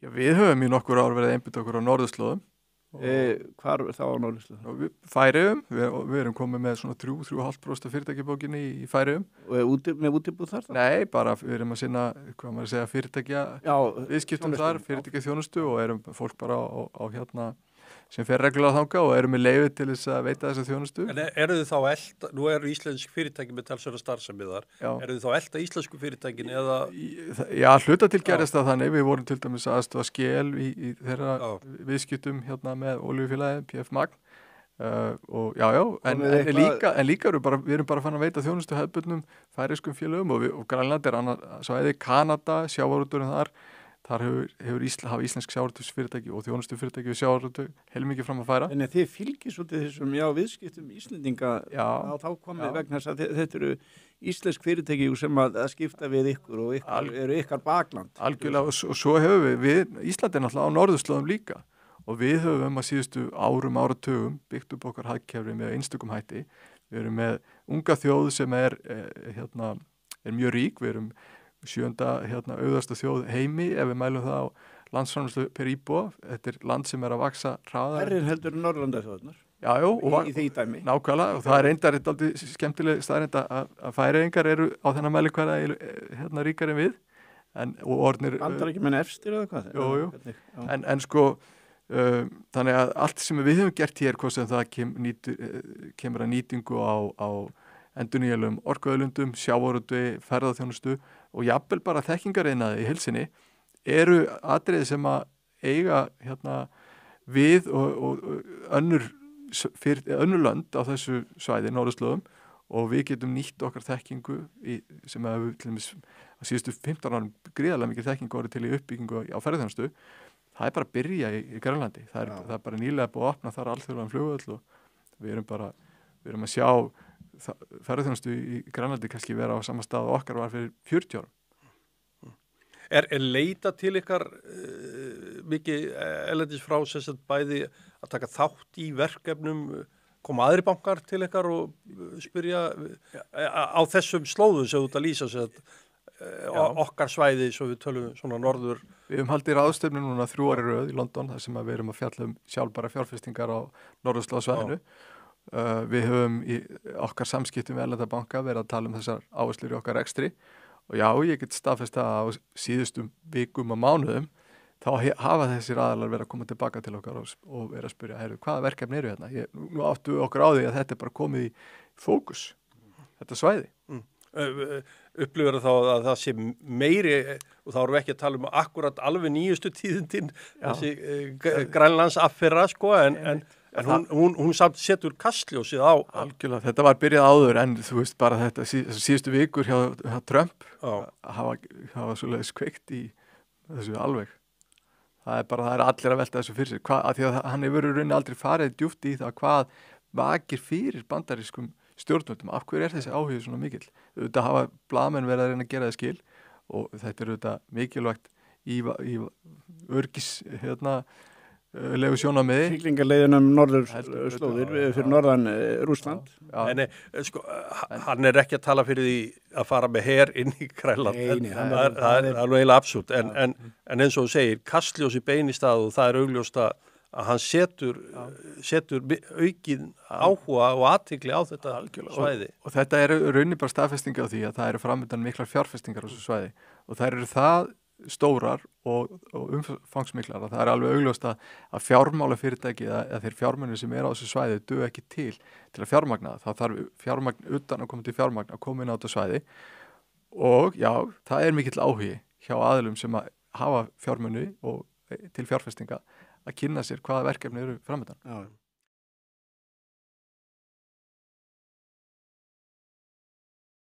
Já, við höfum í nokkur ár verið einbytt okkur á norðurslóðum. Hvar þá á norðurslóðum? Færeyjum, við erum komið með svona 3,5% fyrirtækjabókinni í Færeyjum. Og með útibúð þar þá? Nei, bara við erum að sinna, hvað maður að segja, fyrirtækja viðskiptum þar, fyrirtækja þjónustu og erum fólk bara á hérna sem fer reglulega þangað og erum með leyfi til þess að veita þessa þjónustu. En eru þið þá elta, nú eru íslensk fyrirtæki með talsverða starfsemi þar, eru þið þá elta íslensku fyrirtækin eða? Já, hluta til gerist það þannig, við vorum til dæmis aðstoða Skel í þeirra viðskiptum hérna með olíufélagið PF Magn og en líka við erum bara fann að veita þjónustu hefðbundnum færeyskum félögum og Grænland er annað svæði, Kanada, sjávarútvegurinn þar hafa íslensk sjávarútvegsfyrirtæki og þjónustufyrirtæki við sjávarútveg heilmikið fram að færa. En þið fylgir svolítið þessum viðskiptum Íslendinga á þá komið vegna þess að þetta eru íslensk fyrirtæki sem að skipta við ykkur og eru ykkar bakland. Algjörlega og svo hefur við Ísland er náttúrulega á norðurslóðum líka og við höfum að síðustu áratugum byggt upp okkar hagkerfi með einstökum hætti. Við erum með unga þjóð sem er mjög rík, við erum 7. auðvasta þjóð heimi ef við mælum það á landsframleiðslu per íbúa. Þetta er land sem er að vaksa hraðar. Hærri heldur Norðurlandaþjóðirnar. Í því dæmi. Nákvæmlega og það er reyndar dálítið skemmtileg staðreynd að Færeyingar eru á þennan mælikvarða ríkari en við. Og orðnir Bandaríkjamenn efstir eða hvað? Jú. En sko þannig að allt sem við höfum gert hér hvort sem það kemur að nýtingu á endurnýjanlegum orkuauðlindum, sjávarútvegi, ferðaþjónustu og jafnvel bara þekkingariðnaði í heilsinni eru atriði sem að eiga við og önnur lönd á þessu svæði, norðurslóðum og við getum nýtt okkar þekkingu sem að við til dæmis á síðustu 15 árum gríðarlega mikið þekkingu orðið til í uppbyggingu á ferðaþjónustu. Það er bara að byrja í Grænlandi. Það er bara nýlega búið að opna þar alþjóðlegan flugvöll og við erum að sjá ferðaþjónustu í Grænlandi kannski vera á sama stað og okkar var fyrir 40 árum. Er leita til ykkar mikið erlendis frá sem bæði að taka þátt í verkefnum, koma aðri bankar til ykkar og spyrja á þessum slóðum sem þú ert að lýsa okkar svæði svo við tölum svona norður? Við höfum haldið ráðstefnu núna 3 ári röð í London þar sem við erum að fjalla sjálfbæra fjárfestingar á norðurslóðasvæðinu. Við höfum í okkar samskiptum við erlenda banka verið að tala þessar áherslur í okkar rekstri og já, ég get staðfest að á síðustum vikum og mánuðum þá hafa þessir aðalar verið að koma tilbaka til okkar og verið að spyrja, hvaða verkefni eru hérna? Nú áttu okkur á því að þetta er bara komið í fókus, þetta svæði. Upplifir þá að það sé meiri og þá erum við ekki að tala akkurat alveg nýjustu tíðindin þessi Grænlands affera en hún samt setur kastljósið á. Algjörlega, þetta var byrjað áður en þú veist bara þetta síðustu vikur hjá Trump hafa svoleiðis kveikt í þessu alveg. Það er allir að velta þessu fyrir sér. Því að hann hefur rauninni aldrei farið djúpt í það hvað vakir fyrir bandarískum stjórnvöldum. Af hverju er þessi áhugi svona mikill? Þetta hafa blaðamenn verið að reyna að gera það skil og þetta er auðvitað mikilvægt í öryggis legu sjónarmiði. Siglingaleiðunum norðurslóðir fyrir norðan Rússland. En hann er ekki að tala fyrir því að fara með her inn í Grænland. Nei, það er alveg eiginlega absúrt. En eins og þú segir, kastljósi beinistað og það er augljóst að hann setur aukinn áhuga og athygli á þetta svæði. Og þetta er rauninni bara staðfesting á því að það eru framöndan miklar fjárfestingar á þessu svæði og þær eru það stórar og umfangsmiklar að það er alveg augljóst að fjármálafyrirtæki eða þeir fjármunir sem eru á þessu svæði duga ekki til að fjármagna það. Það þarf fjármagn utan að koma til fjármagn að koma inn á þetta svæði og já, það er mikill áhugi hjá aðilum sem að hafa fjármuni og til fjárfestinga að kynna sér hvaða verkefni eru framöndan.